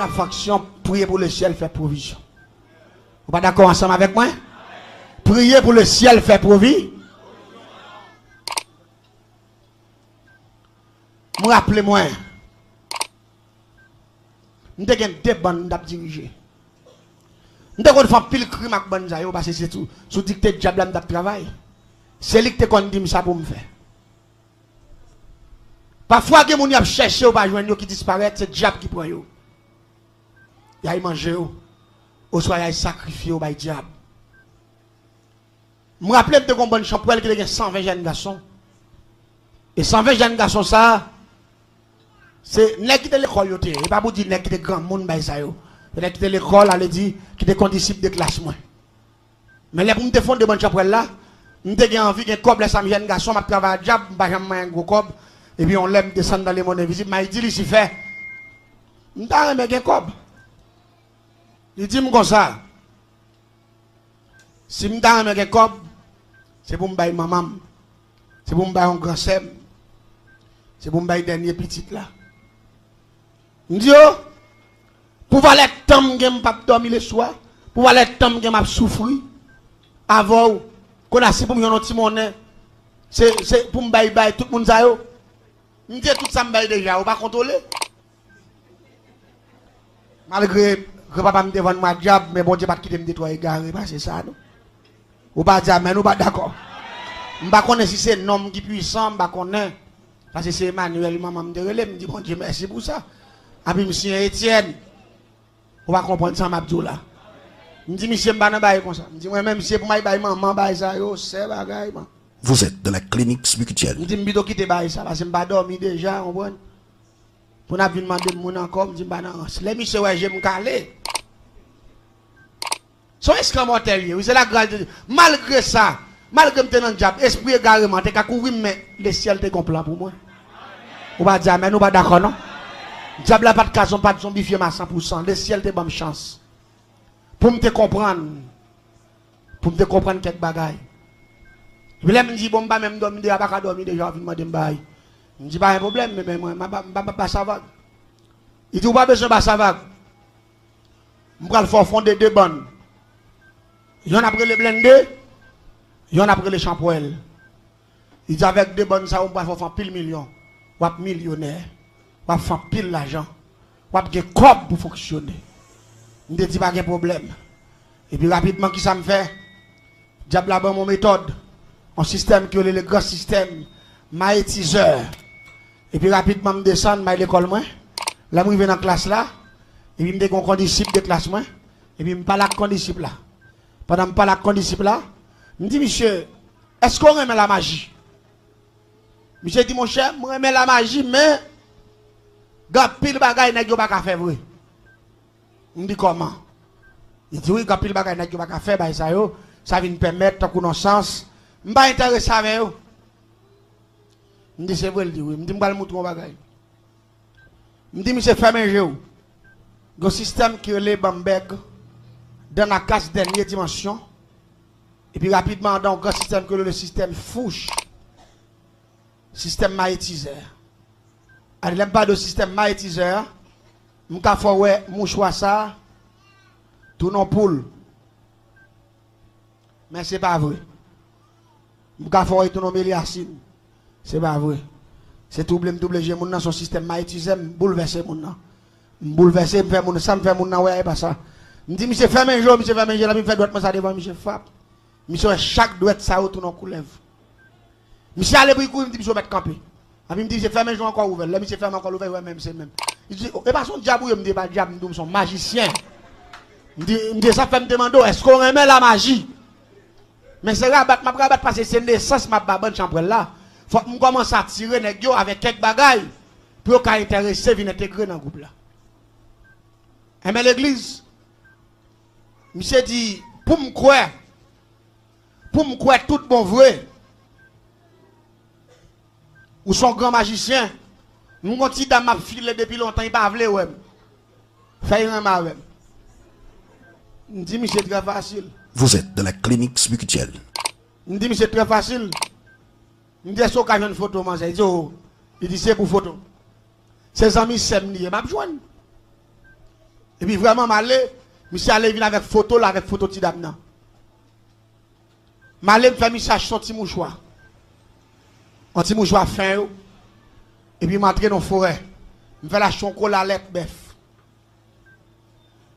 la faction, prier pour le ciel, faire provision. Vous pas d'accord ensemble avec moi? Prier pour le ciel, faire provision. Me rappelez-moi. Nous avons des bandes à diriger. Nous avons fait pile crime avec bandes parce que c'est tout. Sous dicté de diable de travail. C'est lui qui te dit ça pour me faire. Parfois, il y a des gens qui cherchent ou pas joindre qui disparaissent, c'est le diable qui prend yo. Il y a mangé ou soit il y a sacrifié au diable. Je me rappelle de une bonne chambre qui a 120 jeunes garçons. Et 120 jeunes garçons, ça, c'est n'est qui de l'école. Il ne pas vous dire n'est qui de grand monde. N'est qui de l'école, elle dit qui est condisciple de classe. Mais là, pour me défendre de bonne chambre là, je envie que cob les 100 jeunes garçons, je travaille à diable, je vais un gros cob. Et puis on l'aime descendre dans les monnaies visibles. Mais il dit, il s'y fait. Je ne sais pas cob. Il dit comme ça. Si je ne sais pas cob, c'est pour me bailler maman. C'est pour me bailler un grand sem. C'est pour me bailler dernier petit là. Je dis, pour voir les temps que je ne pas dormir le soir, pour voir les temps que je ne souffrir, avant qu'on a si pour me donner monnaie, c'est pour me bailler tout le monde. Je dis tout ça me déjà, on va contrôler. Malgré que papa me devant ma diable, mais bon Dieu pas quitter me détruire égaré, c'est ça non. Ou pas dire mais nous pas d'accord. Je ne sais pas si c'est un homme qui est puissant, je ne sais pas parce que c'est Emmanuel maman me dit bon Dieu merci pour ça. Après monsieur Étienne, on va comprendre ça m'abdou là. Je dis monsieur m'ba bail comme ça. Je dis moi même monsieur pour moi bail maman bail ça yo, c'est bagaille man. Vous êtes de la clinique spirituelle. Je dis m'bito quitter bail ça parce que m'pa dormi déjà, on comprend. Pour n'a venir demander mon encore, je dis bah non, les monsieur ouais j'aime caler. Son esclave mortel, oui, c'est la grâce de Dieu. Malgré ça, malgré que je suis dans le diable, esprit égarement, tu as courir, mais le ciel te complet pour moi. On va dire, mais nous pas d'accord, non? Le diable n'a pas de cas, pas de zombifié à 100%. Le ciel te bonne chance. Pour me te comprendre. Pour me te comprendre quelques bagailles. Je me dis, bon, même dormir, je ne vais pas dormir déjà, je me dis, je me dis, pas un problème, mais moi, je ne vais pas savoir. Il dit, pas besoin de savoir. Je vais faire fonder deux bonnes. Il y en a pris les blendés, il y en a pris les shampoings. Il dit avec deux bonnes ça, on va faire pile million. On va millionnaire. On va faire pile l'argent. On va faire corps pour fonctionner. Je ne dis pas qu'il y a un problème. Et puis rapidement, qui ça me fait? Diable là mon méthode. Un système qui est le grand système. Maïtiseur. Et puis rapidement, je descends, je vais à l'école. Là, je vais dans la classe là. Et puis je me dis qu'on disciple de classe. Et puis je parle avec un disciple là. Pendant que je parle avec un disciple là, je me dis, monsieur, est-ce qu'on remet la magie? Monsieur dit, mon cher, je remets la magie, mais il pile bagay n'est pas faire vrai. Je me dis comment? Il dit, oui, pile bagay n'est pas faire, ça vient permettre qu'on ait sens. Je ne suis pas intéressé avec eux. Je me dis, c'est vrai, il dit, oui. Je me dis, je vais montrer mon bagay. Je me dis, monsieur, fermez un jeu. Le système qui est les Bamberg. Dans la case dernière dimension. Et puis rapidement, dans un système que le système fouche. Système maïtiseur. Alors, il pas de système maïtiseur. Je vais faire mouchoir ça. Tout non poule. Mais ce n'est pas vrai. Je vais faire tout non méliacine. Ce n'est pas vrai. C'est double G. Mon son système maïtiseur. Bouleverser mon nom. Bouleverser, me faire mon ça me fait mon nom. Ouais, pas ça. Je dis, monsieur, ferme un jour, monsieur, ferme un jour, là, je fais droite, moi, ça devant, monsieur, frappe. Monsieur, chaque droite, ça, tout non coulève. Monsieur, allez, pour il me dit, monsieur, mettre campé. Il me dit, monsieur, ferme un jour encore ouvert. Là, monsieur, ferme encore ouvert, ouais, même, c'est même. Il dit, et pas son diable, il me dit, pas diable, il me dit, son magicien. Il me dit, ça fait me demander, est-ce qu'on remet la magie? Mais c'est rabat, ma rabat, parce que c'est naissance, ma bonne chambre là. Faut que je commence à tirer les gars avec quelques bagailles pour qu'on intéresse, venir intégrer dans le groupe là. Et mais l'église, monsieur dit, pour me croire tout bon vrai, ou son grand magicien, nous continuons dans ma file depuis longtemps, il pas voulu, ouais. Fait un mal, ouais. Je dis, monsieur, c'est très facile. Vous êtes de la clinique spirituelle. Je dis, monsieur, c'est très facile. Je dis, est-ce qu'il y a une photo, moi, il dit, c'est pour photo. Ses amis s'aiment, il m'a besoin. Et puis vraiment malé, monsieur allé venir avec photo là avec photo ti dame nan. Malé me fait message son petit mouchoir. Un petit mouchoir fin yo. Et puis m'entrer dans forêt. Me fait la chocolat lettre bœuf.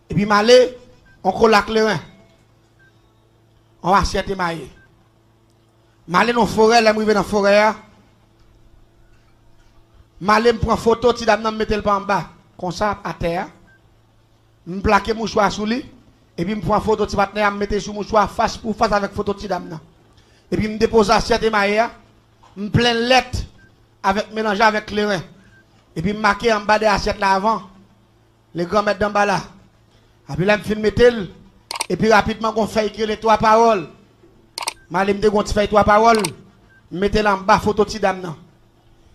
Et puis malé on colla clairin. On va assiette maillé. Malé dans forêt, là m'rive dans forêt. Malé me prend photo ti dame nan me mettre le en bas comme ça à terre. Me plaquer mouchoir sous lui et puis me prend photo ti partenaire me mettre sous mouchoir face pour face avec photo ti dame nan. Et puis me dépose assiette maillé. Me plein lettre avec mélanger avec clairin. Et puis me marquer en bas de l'assiette là avant. Les grands mettre d'en bas là. Et puis là me filme tel et puis rapidement on fait écrire les 3 paroles. Malé me dégonte fait 3 paroles. Mettez là en bas photo ti dame nan.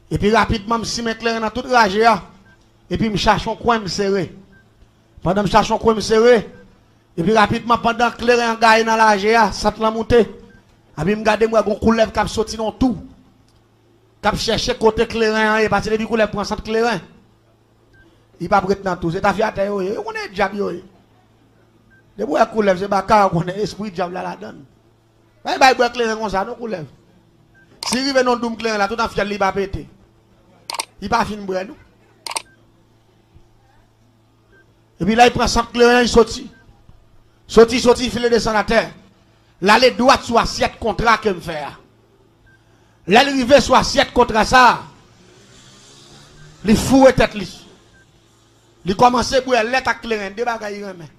Et puis rapidement me si me clairin dans toute rage et puis me cherche un coin me serrer. Pendant que je cherche un coin me serrer, et puis rapidement, pendant que clairin en gagne dans la GA, ça te l'a monté. Et puis je regarde moi, un coulev qui a sorti dans tout. Qui a cherché côté clairin, et parce que les coulev prend centre clairin. Il va prêter dans tout. C'est ta fille à terre, on est diable. De moi, coulev, c'est pas qu'on est esprit diable là la donne. Mais il va clairin comme ça, non coulev. Si il veut non doum clairin là, tout en fiel, il va péter. Il va finir boire nous. Et puis là, il prend 100 clairin, il sortit. Sorti, il file descend à terre. Là, les droits sur assiette contrat que me fait. Là, il arrive sur assiette contrat ça. Il fourre tête li. Il commence à boire lettre à clairin, des bagailles remet.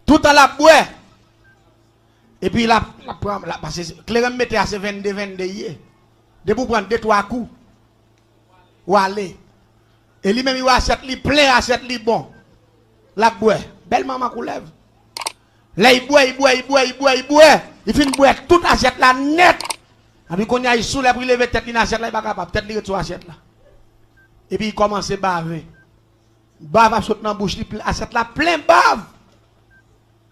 Tout à la boire. Et puis là, parce que clairin mettait à ses 22 hier. De pour prendre 2-3 coups. Ou aller. Et lui-même, il a assiette li plein, assiette li bon. La boue, belle maman coulève. Là il boit. Il finit boire toute assiette là net. Et puis quand il sous la pour lever tête dans assiette là, il pas capable, tête li retour assiette là. Et puis il commence à baver. Bave a sauté dans bouche, assiette là plein bave.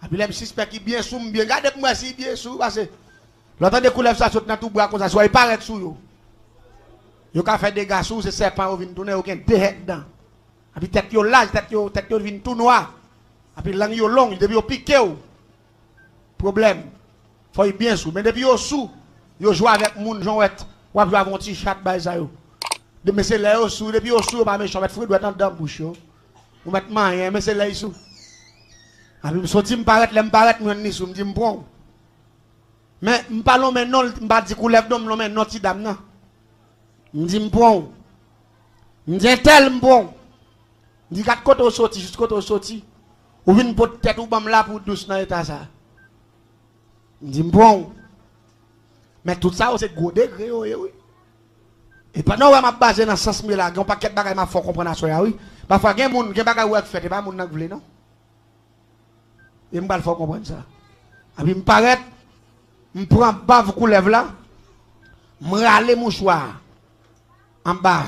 Et puis il suspect qui bien sous bien. Regardez moi si bien sous parce que l'autre de coulève ça saute dans tout bois comme ça, soit il paraît sous yo. Yo ka fait des gars sous c'est serpent vient tourner aucun tête dedans. Et puis tête yo large, tête yo vient tout noir. Et puis langue yo long, depuis yo piqué ou. Problème. Faut y bien sous, mais depuis yo sous, yo joue avec moun Jean-Ouette, ou joue avec un petit chat ba ça yo. De mais c'est là yo sous, depuis yo sous, pas méchant, mettre fruit doit dans dedans bouche yo. Ou mettre main, mais c'est là yo sous. Et puis me sorti me paraître, me paraître moi ni sous, me dit me bon. Mais me parlons maintenant, me pas dit coulève d'homme non mais non ti dame nan. Me dit me bon. Me dit tel me bon. Dit 4 côtés sorti juste côté sorti ou vinn pour tête ou bam là pour douce dans état ça dit bon mais tout ça c'est gros degré oui et pendant on m'a basé dans sens là un paquet de bagages m'a faut comprendre ça oui parfois gen moun gen bagage ou fait pas moun nan vle non et m'pa faut comprendre ça et puis me paraît me prend bave coulève là me râler mouchoir en bas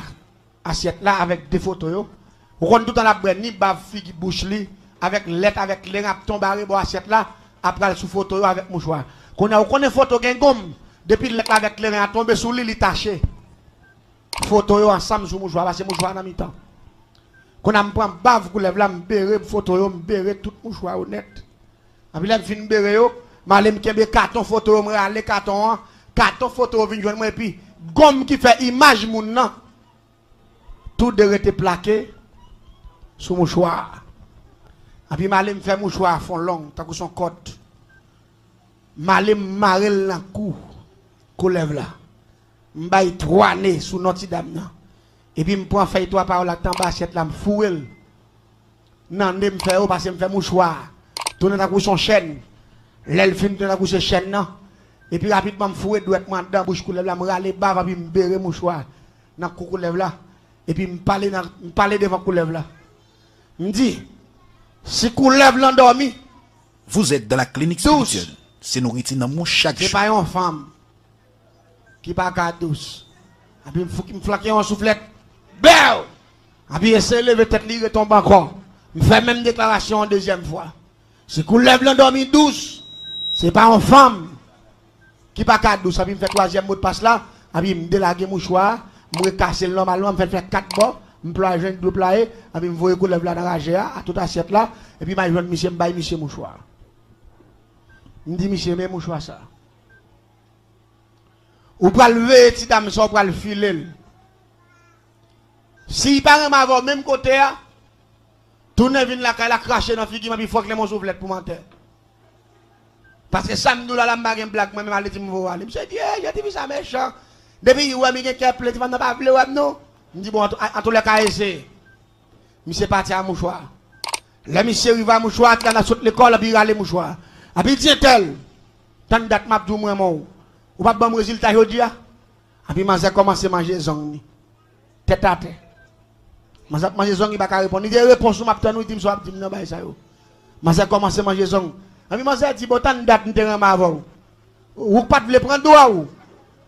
assiette là avec des photos yo. On compte tout dans la brenne, ni bave figue bouche li, avec lettre, avec l'air, à tomber à assiette là, après sous photo avec mouchoir. Qu'on a une photo qui gomme, depuis lettre avec l'air, à tomber sous l'île, taché. Photo ensemble sous mouchoir, parce que mouchoir dans mi-temps. Qu'on a prend bave, qu'on lève là, m'béré, photo, m'béré, tout mouchoir honnête. Après là, m'fin m'béré, m'allem kembe carton photo, m'rale carton, photo, vin joindre moi, et puis, gomme qui fait image moun nan. Tout de rete plaqué. Sous mouchoir. Et puis malé me fait mouchoir fond long, tant que son côte. Malé marel dans cou, coulève là. M'baille 3 nez sous Notre Dame. Et puis me prend fait 3 paroles là, en bas assiette là, me fouille. Non, me fait au parce que me fait mouchoir. Tourne dans son chaîne. L'elle fin de la couche chaîne non. Et puis rapidement me fouille doucement dans bouche coulève là, me râler bas puis me bérer mouchoir dans cou coulève là. Et puis me parler devant coulève là. Me dit, si coulève l'endormi. Vous êtes dans la clinique spirituelle. C'est nourriture dans mon chaque jour. C'est pas une femme qui pas qu'à douce. Et puis il me flaque en soufflette. Belle! Et puis essaie de lever tête, il retombe encore. Me fait même déclaration une deuxième fois. Si coulève l'endormi douce, c'est pas une femme qui pas qu'à douce. Et puis il me fait 3e mot de passe là. Et puis il me délague mouchoir. Je me casse normalement, je me fait 4 bords. m'ploie jeune de player, et puis m'voyer qu'on lève la dans la à toute assiette là, et puis m'a jeune monsieur m'baille monsieur mouchoir. M'dit monsieur mais mouchoir ça. Ou pral lever petit dame ça pral filer. Si parent m'avoir même côté a, tourner vinn la la cracher dans figure puis faut que les mon soufflette pour mentir. Parce que ça me la m'a blague moi même aller dire me aller. Monsieur Dieu, j'ai dit ça méchant. Depuis ouais mi gen plein tu vas pas vle ouais non. Me dit bon en tous les cas essayer. Monsieur parti à mouchoir. Là monsieur arrive à mouchoir dans la saute l'école puis aller mouchoir. A puis dit tel. Tant date m'a dou moi mon. Ou pas bon résultat jodi a. A puis m'a commencé manger zong. Tête à tête. M'a manger zong il pas répondre. Il dit réponse m'a tande il dit so dit non ba ça yo. M'a commencé manger zong. A puis m'a dit bon tant date m'te ram avant. Ou pas vle prendre droit ou.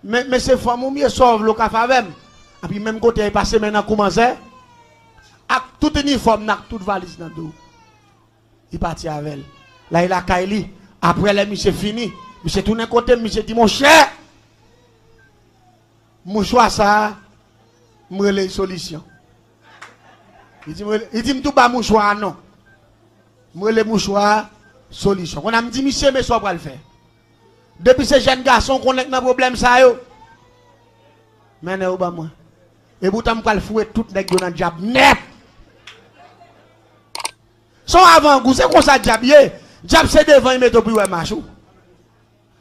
Mais c'est femme ou mieux sauve le café avec. Et puis même côté passé maintenant commencer avec tout uniforme avec toute valise dans dos. Il parti avec elle. Là il a Kaili après les monsieur fini, monsieur tourne côté monsieur dit mon cher mon choix ça me les solution. Il dit tout bas mon choix non. Me les mouchoir solution. On a me dit monsieur mais ça va le faire. Depuis ces jeunes garçons qu'on est dans problème ça yo. Mais ne ou pas moi. Et pourtant m'pa le fouet tout nèg dans diable net. Son avant goût c'est comme ça diable yé. Diable c'est devant il mettre puis ouais marchou.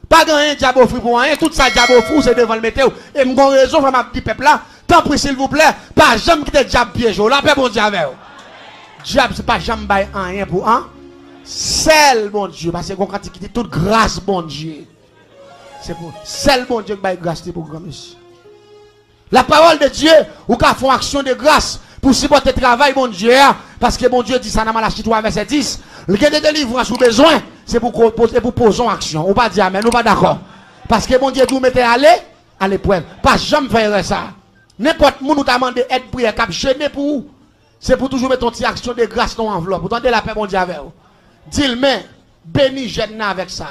Pas grand diable offrir pour rien, tout ça diable offrir c'est devant le mettre. Et m'gon raison pour ma petit peuple là. Tant pis s'il vous plaît, pas jamais quitter diable piège là, paix bon Dieu avec. Diable c'est pas jamais bail rien pour un. Seul bon Dieu parce que quand il quitte toute grâce bon Dieu. C'est pour seul bon Dieu qui va grâce pour grand monsieur. La parole de Dieu, ou qu'à faire action de grâce pour supporter le travail, bon Dieu, parce que bon Dieu dit ça dans Malachie 3, verset 10. Le cas de délivrance ou besoin, c'est pour poser en action. On va dire amen, on pas d'accord. Parce que bon Dieu nous mettez à l'épreuve. Pas jamais faire ça. N'importe qui nous t'a demandé aide prière, cap gêné pour vous. C'est pour toujours mettre ton petit action de grâce dans l'enveloppe. Pour tenter la paix, bon Dieu, avec vous. Dis-le, mais bénis jeune avec ça.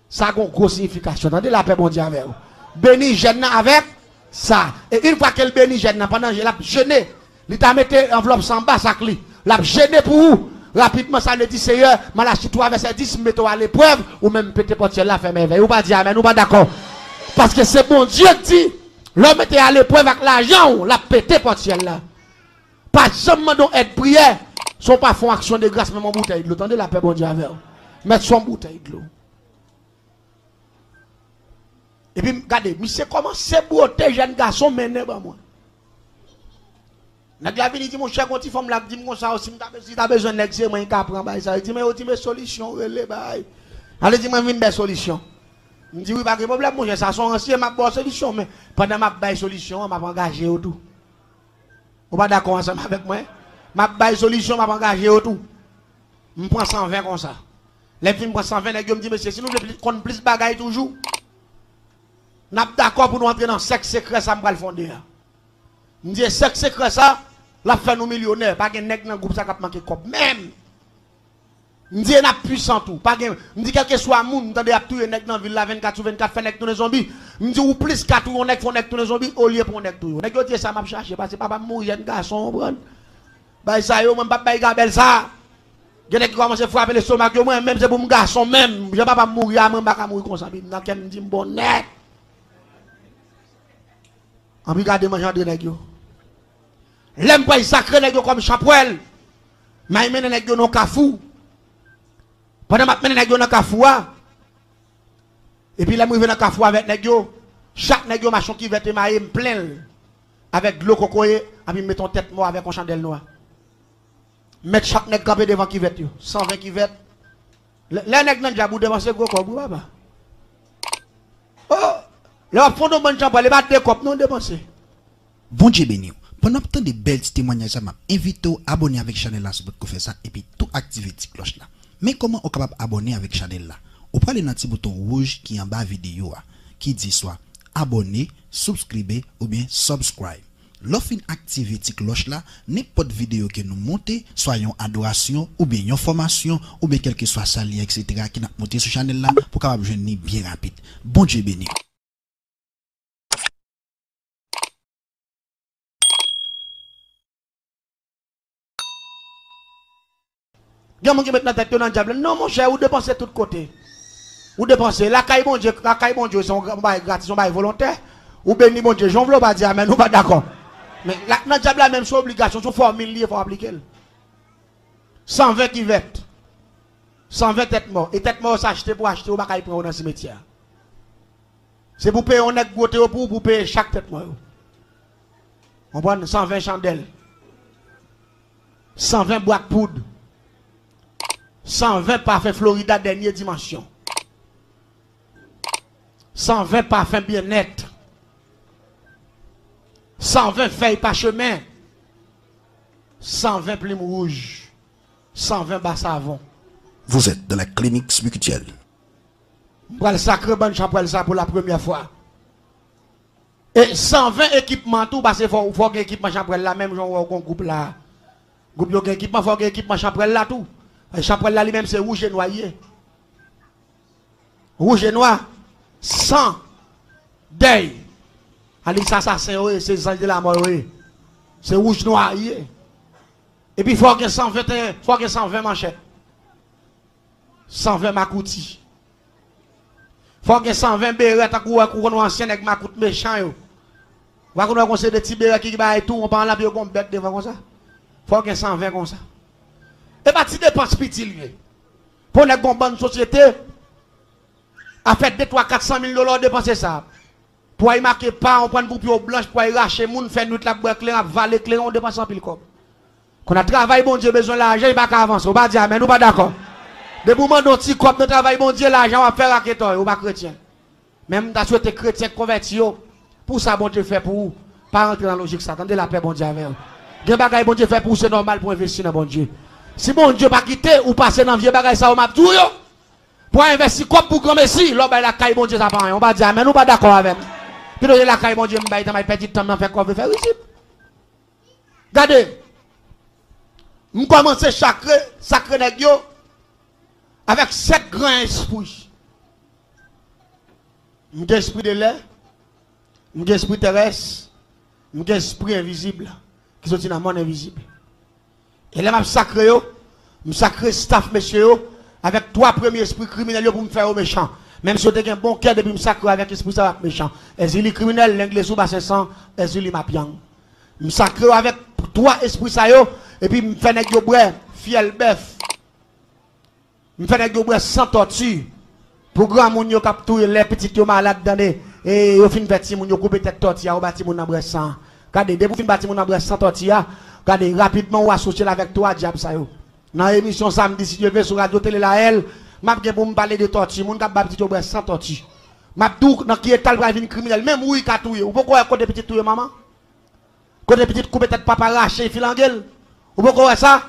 Ça a une grosse signification. Tendez la paix, bon Dieu, avec vous. Bénis jeune avec ça. Et une fois qu'elle bénit jeune, pendant que l'a jeûné, il t'a mis enveloppe sans bas, ça clé. L'a gêné pour vous. Rapidement, ça le dit, Seigneur, Malachie 3, verset 10, mettons à l'épreuve, ou même pété portière là, fait merveille. Ou pas dire amen, ou pas d'accord. Parce que c'est bon Dieu qui dit, l'homme était à l'épreuve avec l'argent, la pété portière là. Pas seulement donc être prière, sont pas font action de grâce, même en bouteille de l'eau. Attendez la paix, bon Dieu, avec vous. Mettre son bouteille de l'eau. Et puis, regardez, mais c'est comment c'est beau, tes jeunes garçons, mener par moi. Nèg la vini dit mon cher quand il femme la dit mon ça aussi si t'as besoin de l'exer moi ka prend bail ça dit mais tu me solution relé bail. Allez dit moi vinn des solutions. Me dit oui pas de problème mon cher ça sont ancien m'a bonne solution mais pendant m'a bail solution m'a engagé au tout. On pas d'accord ensemble avec moi. M'a bail solution m'a engagé au tout. Me prend 120 comme ça. Les films prend 120 nèg me dit monsieur si nous voulons plus bagaille toujours. N'a d'accord pour nous entrer dans sexe secret ça me le fonder. Me dit sexe secret ça la fait nous millionnaires pas gen nèg dans groupe ça qui manquer cop même. Me dit n'a puissant tout pas gen me dit quel que soit moun tande a tuer nèg dans ville la 24 sur 24 fait nèg tous les zombies. Me dit ou plus 4 ou nèg font nèg tous les zombies au lieu pour nèg tout. Nèg yo dit ça m'a chercher parce que papa mourir garçon comprendre. Bah ça yo même pas bay gabel ça. Gen nèg commence à frapper le stomac yo moi même c'est pour mon garçon même je pas mourir moi pas mourir comme ça dans quel me dit bon net. En regardez manger de nèg yo. L'aime pas sacré nèg yo comme chapouel. Mais mène nèg yo non kafou. Pendant m'a mène nèg yo dans kafou et puis là moi vient dans kafou avec nèg yo. Chaque nèg yo machin qui vete maï plein avec de l'eau cocoye et puis metton tête mort avec un chandelle noire. Mettre chaque nèg campé devant qui vete yo. 120 qui vete. Les nèg nan diabou devant ce gros corps papa. Oh, le fond de bon champ les battre des copes non dépenser. Bon Dieu béni. Pendant tant de belles témoignages, m'a invité à abonner avec Chanel là, pour faire ça et puis tout activer cette cloche là. Mais comment on est capable d'abonner avec Chanel là? On prend le petit bouton rouge qui est en bas vidéo qui dit soit abonner, subscriber ou bien subscribe. Lorsqu'on active cette cloche là, n'importe vidéo que nous montons, soit une adoration ou bien une formation ou bien quel que soit ça lien etc. qui n'a monté sur Chanel là pour capable joindre bien rapide. Bon Dieu béni. Il y a des gens qui mettent la tête dans le diable. Non, mon cher, vous dépensez de tous côtés. Vous dépensez. La caille, bon Dieu, sont gratis, sont volontaires. Ou béni, bon Dieu, j'en veux pas dire, mais nous pas d'accord. Mais dans le diable, la même chose, obligation, son formule, il faut appliquer. 120 qui vêtent. 120 têtes mortes. Et têtes mortes, s'acheter pour acheter, ou pas prendre dans le cimetière. C'est pour payer, on est goûté pour payer chaque tête morte. On prend 120 chandelles. 120 boîtes poudre. 120 parfums Florida dernière dimension. 120 parfums bien-être. 120 feuilles parchemin. 120 plumes rouges. 120 bas savon. Vous êtes dans la clinique spirituelle. Pour le sacré bonne chapelle ça pour la première fois. Et 120 équipements tout parce qu'il faut que l'équipement chapelle là même genre on groupe là. Groupe yo équipement faut que équipement chapelle là tout. Chapelle là lui-même c'est rouge et noyé. Rouge et noir. 100 deuil. Ali ça c'est ange de la mort. C'est rouge noir. Et puis il faut que 121, faut que 120 manchettes. 120 makouti. Faut que 120 béret à courir ancien avec makout méchant yo. Va qu'on conseil de petits béret qui ba et tout, on parle là puis on bête devant comme ça. Faut que 120 comme ça. Et pas ti dépense petit lié. Pour une bonne société a fait 2 3 400 000 $ dépenser ça. Pour y marquer pas on prend une poupée blanche pour y racher moun faire nuit la boire clair valer clair on dépense en pile comme. Qu'on a travail bon Dieu besoin l'argent il pas avancer. On va dire mais nous pas d'accord. De moment dont ti comme de travail bon Dieu l'argent va faire raqueteur ou pas chrétien. Même t'as souhaité chrétien converti pour ça bon Dieu fait pour vous. Pas rentrer dans la logique ça. Attendez la paix bon Dieu avec. Gen bagay bon Dieu fait pour c'est normal pour investir dans bon Dieu. Si bon Dieu pas quitter ou passer dans vieux bagay ça ou m'a tout yo. Pour investir comme pour grand messie, là la caille bon Dieu ça pas. On va dire mais nous pas d'accord avec. Puis la caille bon Dieu m'baille dans ma petit temps dans faire quoi faire ici. Regardez. On commence sacré nèg yo avec 7 grands esprits. Mon esprit de l'air, mon esprit terrestre, mon esprit invisible qui sont dans le monde invisible. Et là, je sacré, je sacré staff, monsieur, avec 3 premiers esprits criminels pour me faire au méchant. Même si j'ai un bon cœur, depuis me sacré avec l'esprit méchant. Et si les criminels, l'anglais sous bas 500, et si les mapiang. Je sacré avec 3 esprits, et puis je fais un gobret, fiel bœuf. Je fais un gobret sans torture. Pour grand moun yo capturer les petits yo malades dans et yo fin petit moun yo couper tête tortilla ou bâti moun en sang. Regardez dès pour fin bâti moun en sans tortilla, regardez rapidement ou associer avec toi diable ça yo. Dans émission samedi si Dieu veut sur radio télé la elle, m'a gen pour me parler de tortilla, moun k'ap bâti yo sans tortilla. M'a dou dans qui étal va venir criminel même oui ka touyer. Ou pourquoi côté petit touyer maman? Côté petit couper tête papa raché fil en gueule. Ou pourquoi ça?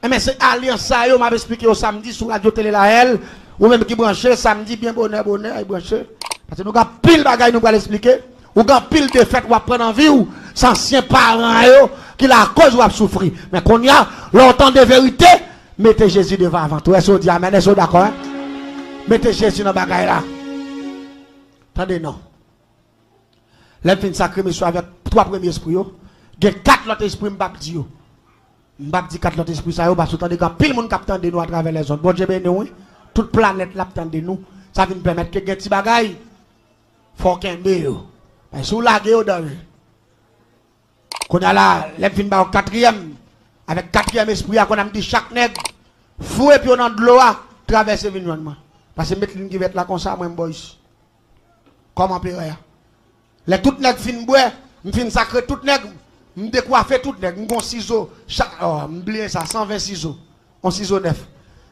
Mais c'est alliance ça yo m'a expliqué au samedi sur radio télé la elle. Ou même qui branche samedi bien bonheur il branche parce que nous avons pile bagaille nous pour l'expliquer ou avons pile de fête ou prendre en vie ou sans anciens parents yo qui la cause ou a souffrir mais qu'on y a longtemps de vérité mettez Jésus devant avant tout est-ce dit amen est-ce d'accord hein? Mettez Jésus dans bagaille là attendez non les fin sacré monsieur avec 3 premiers esprits yo il y a 4 autres esprits m'pa dit yo m'pa dit 4 autres esprits ça yo parce que attendez quand pile monde captant de nous à travers les zones bon Dieu béni oui toute planète l'attend de nous ça vient permettre que petit bagaille faut qu'un yo parce sous la gueule dans qu'on a là les fin ba au 4e avec 4e esprit qu'on a dit chaque nègre fouet puis on dans de l'eau traverser vignonement parce que mettre ligne qui va être là comme ça moi boys comment pérer les tout nègre fin boire fin sacré tout nègre me décoiffer tout nègre m'gon ciseau chaque m'oublier ça 120 ciseaux on ciseau neuf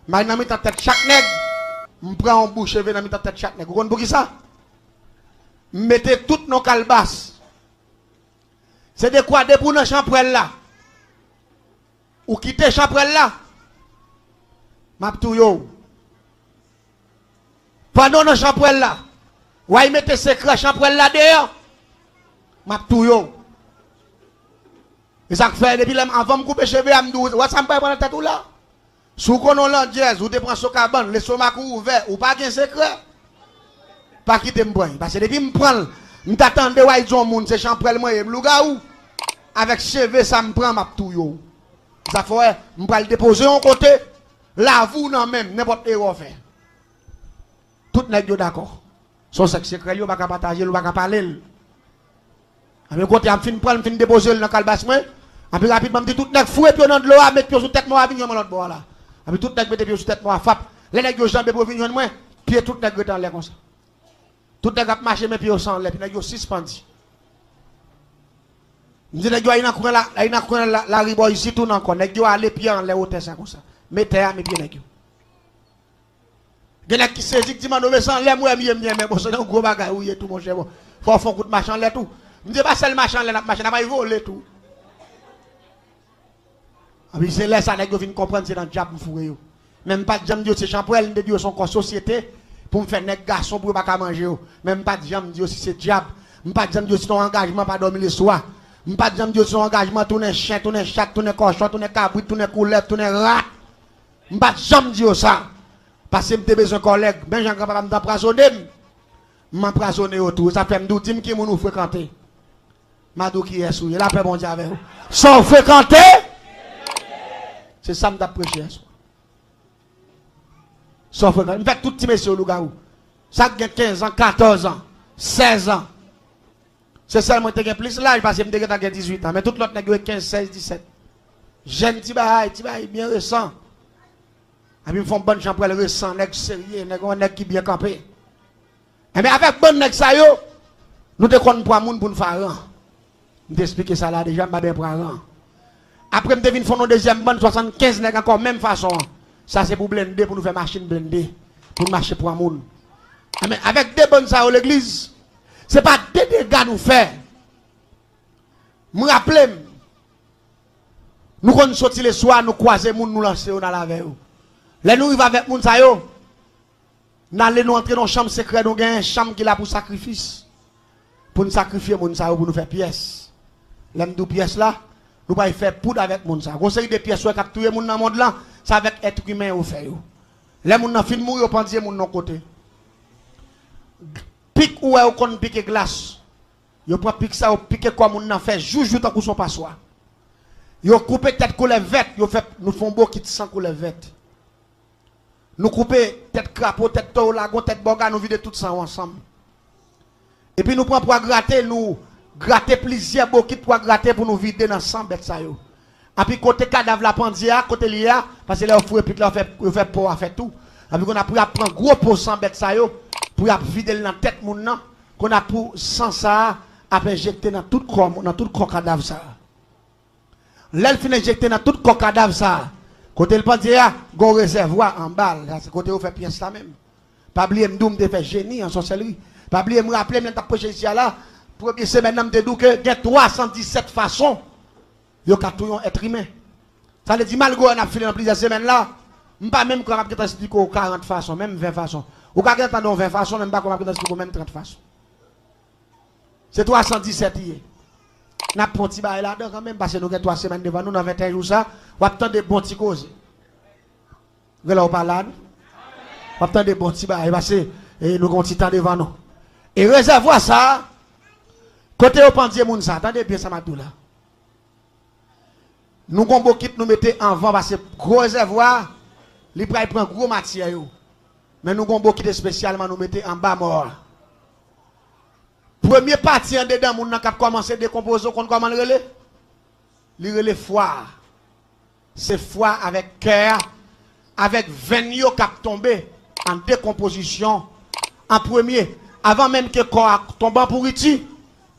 maintenant mettre tête chaque nègre m'prend en bouche et dans mettre tête chaque nègre vous comprenez pour qui ça mettez toutes nos calebasses c'est de quoi de pour dans champrelle là ou quitter champrelle là m'a tout yo pendant dans champrelle là ou y mettez secret champrelle là dehors m'a tout yo et ça fait depuis avant me couper cheveux à me dire ouais ça me prend tête là sous qu'on a jazz ou te prend son cabane le stomac ouvert ou pas de secret pas quitter me prendre parce que depuis me prendre me t'attendre ouais ils ont monde c'est champrelle moi lougaou avec cheveux ça me prend m'a tout yo ça fait me pas le déposer en côté La vous non même, n'importe erreur fait. Tout n'est pas d'accord. Son sexe secret, il va pas partager, il va pas parler. A mes côté, je prendre, je déposer dans le calebasse, et puis rapidement, je dis tout n'est fouet, puis dans de l'eau, mettre pied sur tête, moi, venir dans l'autre bord là. Et puis tout n'est pas pied sur tête, moi, fap. Les nègres jambes pour venir moi, pied tout n'est pas dans l'air comme ça. Tout n'est pas marcher, mes pieds au sang, les nègres suspendus. Je dis, nègres, il y a la ribo ici, tout encore, nègres, aller pied en l'air, hôtel, ça comme ça. Mettez à mes pieds, nègres. Il y a qui saisit, qui m'a nommé sans l'air, moi, mais bon, c'est un gros bagage, oui, tout mon cher. Faut faire un coup de machin, là, tout. Je ne dis pas seulement machin, là, machin, n'a pas volé tout. Ah oui, c'est là, ça, les gens viennent comprendre, c'est dans le diable, foué. Même pas de jambes, c'est champoel, de Dieu, son corps société, pour me faire des garçons pour ne pas manger. Même pas de jambes, si c'est diable. Même pas de jambes, si ton engagement, pas dormir le soir. Même pas de jambes, si ton engagement, tourner chien, tourner chat, tourner cochon, tourner cabrit, tourner couleur, tourner rat. Même pas de jambes, ça. Parce que j'ai besoin de collègues, ben j'en capable d'empoisonner. M'empoisonner autour, ça fait me dire qui nous fréquenter. Madou qui est souillé, la paix bon Dieu avec vous. Sans fréquenter, c'est ça que je prêché. Sans fréquenter, je fais tout petit monsieur au loup-garou. Ça a 15 ans, 14 ans, 16 ans. C'est seulement que tu plus l'âge parce que je suis 18 ans. Mais tout l'autre n'est 15, 16, 17. Jeune petit bail, bien récent. Et puis ils font bonne chambre pour le récent, nèg sérieux, nèg qui bien campé. Mais avec bonne nèg ça yo, nous te connaissons pour moun pour nous faire rang. Je t'explique ça là déjà, je bien pour rang. Après, je devine faire nos deuxième bonne 75 nèg encore même façon. Ça c'est pour blender, pour nous faire machine blender, pour marcher pour un moun. Mais avec des bonnes ça l'église, c'est pas des dégâts nous faire. Me rappelle, nous quand nous sortir le soir, nous croiser moun, nous lancer dans la veille. Là nous arrivons avec moun sa yo. Nous allons entrer dans une chambre secrète, nous avons une chambre qui est là pour sacrifice. Pour nous sacrifier moun sa yo, pour nous faire pièces. L'aime de pièces là, nous allons faire poudre avec moun sa. Conseil des pièces qui capturer moun dans le monde là, c'est avec être humain au fait yo. Les moun nan fin mourir, pendier moun non côté. Pique ou est qu'on pique glace. Yo prend pique ça, ou pique comme moun nan fait joujou tant qu'on son passoire. Yo couper tête couleur verte, yo fait nous font beau qui sans couleur verte. Nous couper tête crapaud, tête taureau, lagon, tête boga, nous vider tout ça ensemble. Et puis nous prenons pour gratter plusieurs bokits pour gratter pour nous vider dans 100 bêtes ça yo. Et puis côté cadavre la pandia, côté lia, parce que là on fait pour faire tout. Et puis on a pris à prendre gros pour 100 bêtes ça yo pour vider dans tête moun nan, qu'on a pour sans ça à injecter dans tout corps cadavre ça. Là il finit injecter dans tout corps cadavre ça. Côté le pandia, go réservoir en balle, c'est côté où fait pièce là même. Pas oublier m'doum de faire génie en sorcellerie. Pas oublier me rappeler m'ta projet ici là, première semaine m'te dou que il y a 317 façons yo ka tout être humain. Ça veut dire malgré on a filé dans plusieurs semaines là, m'pas même qu'on m'a expliquer 40 façons, même 20 façons. Ou ka attendre 20 façons, même pas qu'on m'a expliquer même 30 façons. C'est 317 hier. N'a pas petit bail là-dedans quand même parce que nous avons 3 semaines devant nous dans 21 jours ça, on attend des bons petits causes. Vous là on parle là. On attend des bons petits bail parce que nous avons petit temps devant nous. Et réservoir ça côté au pendier moun ça, attendez bien ça m'a tout là. Nous avons beaucoup qui nous mettez en vent parce que gros réservoir, les prend gros matière yo. Mais nous avons beaucoup qui spécialement nous mettez en bas mort. Premier parti en dedans, moun nan k'ap commencer à décomposer, qu'on comment le relais? Le relais foie. C'est foie avec cœur, avec venio k'ap tombé en décomposition. En premier, avant même que le corps tombe en pourriti,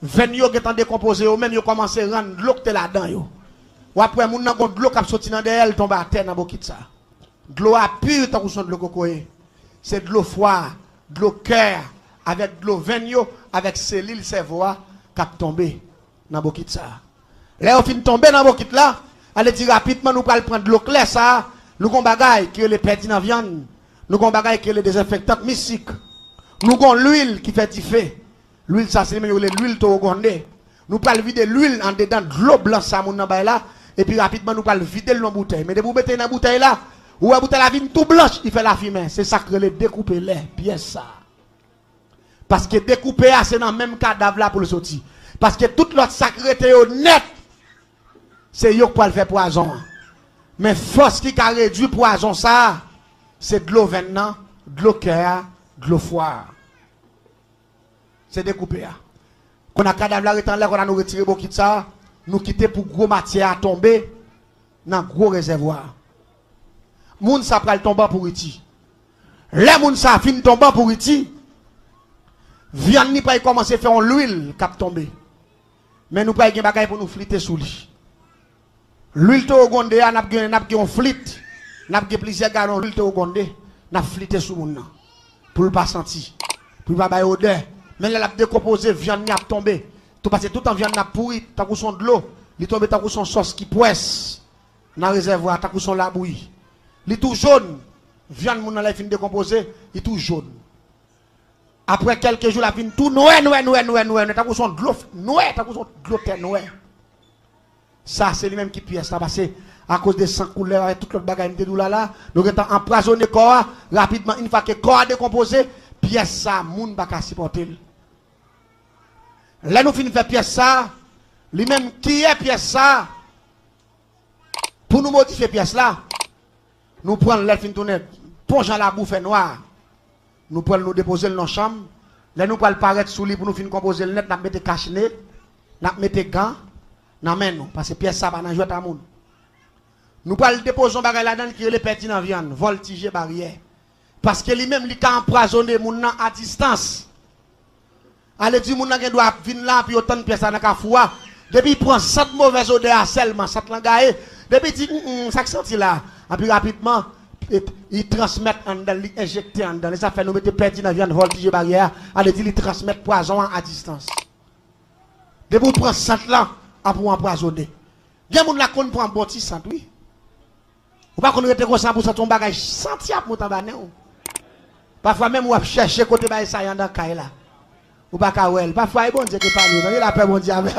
venio qui est en décomposé, ou même yo commencé à rendre l'eau qui est là-dedans. Ou après, moun nan gon de l'eau k'ap sorti dans derrière, tombe à terre dans bokit ça. De l'eau à pure, tant qu'on son de l'eau cocoé. C'est de l'eau foie, de l'eau cœur, avec de l'eau venio, avec cellule cerveau qui a tombé dans le ça. Là, on finit tomber dans le là, allez dire rapidement, nous allons prendre de l'eau claire ça, nous avons des bagailles qui est perdu dans la viande, nous avons des bagailles qui est désinfectant mystique, nous avons l'huile qui fait du feu. L'huile, ça c'est l'huile togondé. Nous allons vider l'huile en dedans de l'eau blanche, ça, là, et puis rapidement, nous allons vider dans la bouteille. Mais de vous mettez dans la bouteille là, ou la bouteille la vigne tout blanche, il fait la fumée. C'est ça que les découper les pièces ça. Parce que découper, c'est dans le même cadavre là pour le sortir. Parce que toute l'autre sacré net, c'est yo pour le faire poison. Mais force qui a réduit poison ça, c'est de l'eau venant, de l'eau cœur, de l'eau foire. C'est découpé. Quand on a cadavre là, on a nous retiré beaucoup de ça, nous quitter pour gros matière à tomber dans gros réservoir. Moun ça pral tomber pour iti. Les moun ça fin tomber pour iti. Viande ni pas commencer à faire l'huile cap tomber. Mais nous pas gen bagay pour nous fliter sous lui. L'huile to gonde a n'a gen flit, n'a gen plusieurs galons l'huile to gonde, n'a fliter sous moun nan. Pour le pas sentir. Pour pas bay odeur. Mais là, la décomposé, viande n'a tombé. Tout parce que tout en viande n'a pourri, t'as son de l'eau, il tombe t'as son sauce qui poisse dans le réservoir, t'as son la bouillie. Il est tout jaune. Viande moun la fin décomposé, il est tout jaune. Après quelques jours la fin tout noir, t'as son de l'eau noir, t'as son de l'eau noir. Ça c'est lui même qui pièce là parce que à cause de sang couleur avec toute l'autre bagaille de là, nous étant empoisonné corps rapidement une fois que corps a décomposé, pièce ça moun pas ka supporter. Là nous finissons faire pièce ça, lui-même qui est pièce ça, pour nous modifier pièce là, nous prenons l'air fin tourner, plonge dans la bouffe noire, nous prenons nous déposer dans la chambre, là nous prenons paraître sous lui pour nous finir composer le net, nous mettre cache-nez, nous mettre gants, nous mettons parce que pièce ça va dans jouer à moun. Nous prenons déposer bagage là-dedans qui est le petit dans viande, voltiger barrière. Parce que lui-même, il a empoisonné moun nan à distance. Allez dire moun nan qui doit venir là puis autant de pièces dans la foua. Depuis il prend 7 mauvaises odeurs seulement, 7 langaye. Depuis il dit ça senti là. Et puis rapidement il transmet en dedans, il injecte en dedans. Ça fait nous mettre perdu dans viande voltige barrière. Allez dire il transmet poison à distance. Depuis il prend 7 là pour empoisonner. Gen moun la konn prend bon petit sant oui. Ou pas qu'on rete comme ça pour ça ton bagage senti à monter bané. Parfois même on chercher côté bail ça dans caille là. Ou pas ka wel. Parfois bon Dieu qui parle, il a peur bon Dieu avec.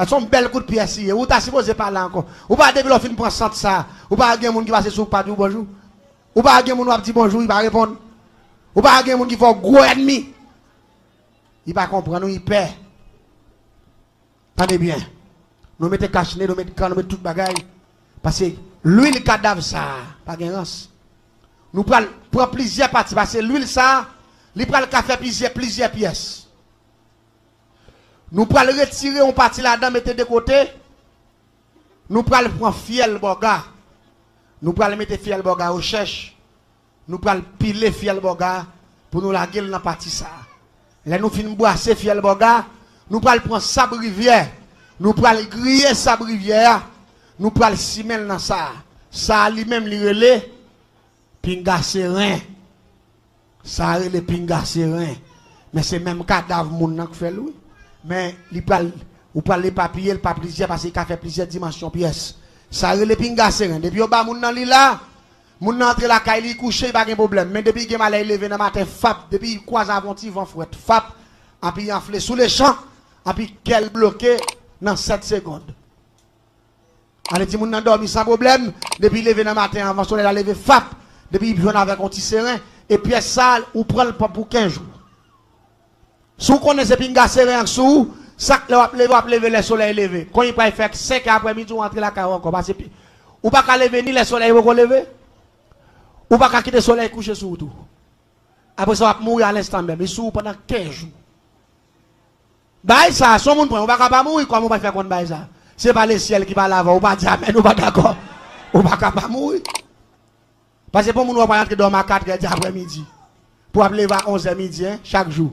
Son bel coup de pièce ici. Ou t'as supposé parler encore. Ou pas depuis l'on fin prend sant ça. Ou pas gen moun qui passe sous pas du bonjour. Ou pas gen moun qui dit bonjour, il va répondre. Ou pas gen moun qui fait gros ennemi. Il va comprendre, il perd. Tenez bien. Nous mettons cache-nez, nous mettons tout bagaille. Parce que l'huile cadavre ça, pas de rance. Nous prenons plusieurs parties. Parce que l'huile ça, il prend le café plusieurs pièces. Nous prenons retirer une partie là-dedans, mettre de côté. Nous prenons prendre fiel boga. Nous prenons mettre fiel boga au cherche. Nous prenons piler fiel boga pour nous la gueule dans la partie ça. Là nous finissons boisser fiel boga. Nous prenons prendre sable rivière. Nous prenons griller sable rivière. Nous prenons simel dans ça. Ça lui-même li relé pinga serein. Ça relé pinga serein. Mais c'est même cadavre moun nan qui fait lui. Mais il parle ou parle les papiers, le pas plusieurs parce qu'il a fait plusieurs dimensions pièces. Ça relé pinga serein. Depuis au bas moun nan li là, moun nan entre la caille li couché pas de problème. Mais depuis qu'il m'a levé dans matin fap, depuis il croise avant il vent fouette fap, et puis enflé sous les champs, et puis qu'elle bloqué dans 7 secondes. Allez, ti moun nan dormi sans problème, depuis levé dans matin avant soleil la lever fap, depuis il vient avec un petit serein et puis ça ou prend le pour 15 jours. Si vous connaissez pinga serein sous, ça lever le soleil levé. Quand il peut faire 5 après-midi ou rentrer la carrière encore parce que ou pas qu'à lever ni le soleil vous lever. Ou pas qu'à quitter le soleil coucher sur tout. Après ça va mourir à l'instant même, il sous pendant 15 jours. Bah ça, son monde on va pas mourir comment on va faire contre bah ça. C'est pas le ciel qui va l'avant, ou pas dire amen, ou pas d'accord. Ou pas capable mourir. Parce que pour nous on va rentrer dans ma 4h après-midi. Pour appeler à 11h midi hein, chaque jour.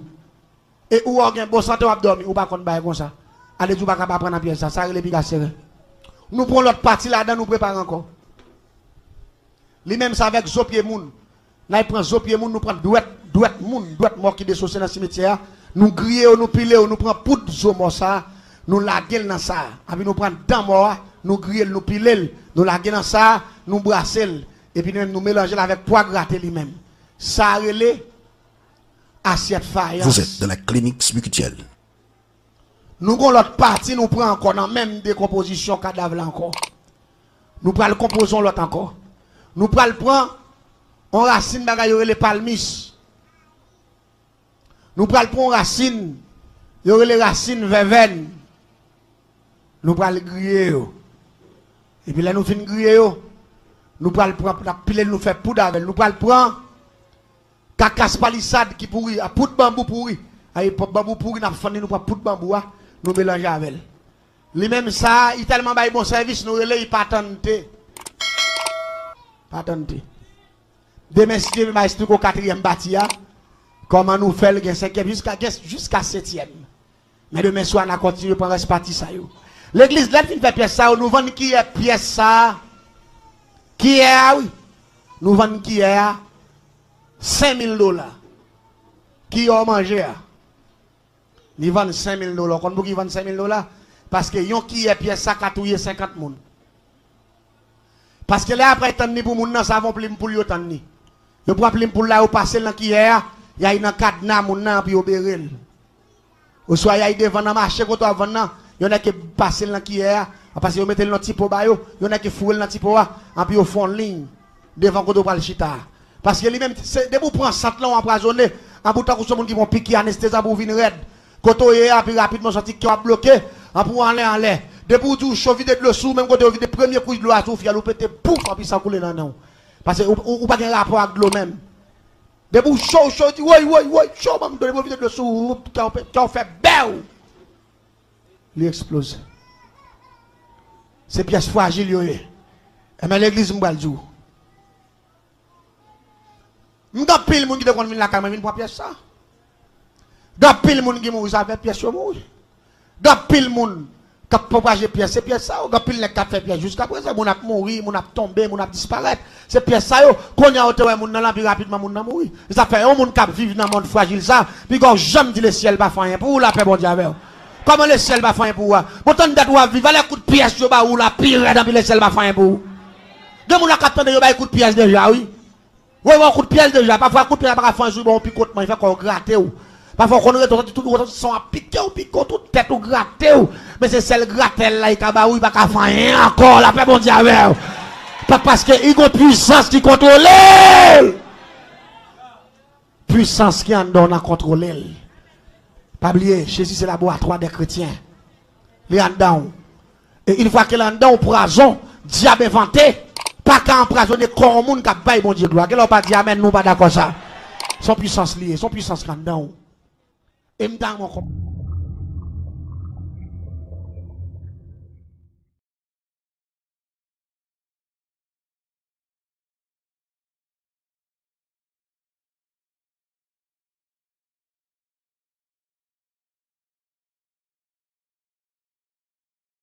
Et ou on gagne bon santé ou dormir ou pas contre bah comme ça. Allez tu pas capable prendre pièce ça, ça les pigas serré. Nous prenons l'autre partie là-dedans, nous préparons encore. Lui même ça avec zopier moun. Là il prend zopier moun, nous prend douette moun, douette mort qui dessoucé dans le cimetière. Nous griller, nous piler, nous prend poudre zomo ça, nous la gueule dans ça. Après nous prend dents mort, nous griller, nous piler, nous la gueule dans ça, nous brasser et puis nous mélanger avec poids gratté lui-même. Ça relé assiette faïence. Vous êtes dans la clinique spirituelle. Nous avons l'autre partie, nous prenons encore dans même décomposition cadavre là encore. Nous prenons le composons l'autre encore. Nous prenons prendre on racine bagaille les palmis. Nous prenons prendre racine, y aurait les racines verveine. Nous prenons griller. Et puis là nous finissons griller. Nous pral prendre la pile nous faire poudre avec, nous pral prendre cacasse palissade qui pourri, à poudre bambou pourri. Ay bambou pourri n'a fandi nous prend poudre bambou nous mélanger avec. Lui même ça, il tellement bail bon service nous relais pas tenter. Pas tenter. Demain si Dieu m'a expliqué au 4e bâtiment comment nous faire le 5e jusqu'à 7e. Mais demain soir on a continué prendre ce parti ça yo. L'église là fin fait pièce ça nous vend qui est pièce ça. Qui est oui. Nous vendons qui est $5,000. Qui a mangé? Ils vendent $5,000. Quand vous vendez $5,000 parce que yon qui est pièce ça catouiller 50 moun. Parce que là après tant ni pour moun nan ça vont plim pour yo tant ni. Yo pour plim pour là ou passer dans qui est y a une cadenas moun nan puis obérer. Ou soit y a devant dans marché quand on vend nan, y'en a qui passer dans qui est parce que yo mettez le typo ba yo, y'en a qui fouler dans typo a puis au fond ligne devant quand on parle chita. Parce que lui même c'est de vous prendre 100 ans empoisonné, en bout de temps monde qui vont piquer anesthésie pour venir raide. Quand on est puis rapidement sorti qui a bloqué, en pour aller en l'air. Depuis tout chaud vide de l'eau sous même quand on vide premier coup de l'eau à tout, il a pété pouf puis ça coule dans non. Parce que ou pas un rapport avec l'eau même. Depuis chaud dit oui chaud même de vide de l'eau sous quand on fait belle. Il explose. C'est pièce fragile yo. Mais l'église m'bal djou. M'da pile moun qui de kon vinn la caméra vinn pour pièce ça. Da pile moun qui mouri ça fait pièce yo mouri. Da pile moun qui propager pièce c'est pièce ça. Da pile les qui fait pièce jusqu'à présent moun a mouri, moun a tombé, moun a disparaître. C'est pièce ça yo. Qu'on y a ote moun nan la puis rapidement moun nan mouri. Ça fait un moun qui vivre dans monde fragile ça, puis quand jamais dit le ciel pas faire rien pour la paix bon Dieu avec. Comment le ciel va faire pour vous? Pourtant, vous doit vivre les coups de pièce ou la pire dans le ciel va faire pour vous. De mon capitaine de coup de pièce déjà, oui. Oui, un coup de pièce déjà. Parfois, coup de pièce va faire un jour, bon picotement, il fait qu'on gratte. Parfois, on est tout sont à piquer ou piquer, toute tête ou gratte. Mais c'est celle gratte là, il va pas faire rien encore, la paix bon Dieu avec. Pas parce qu'il y a une puissance qui contrôle. Puissance qui en donne à contrôler. Pas oublier, Jésus c'est laboratoire des chrétiens. Les en dedans. Et une fois qu'il est en dedans, poison, diable inventé, pas qu'à empoisonner corps monde qui a baillé bon Dieu gloire. Qu'elle pas dit amen, nous pas d'accord ça. Son puissance liée, son puissance en dedans. Et m'dang mon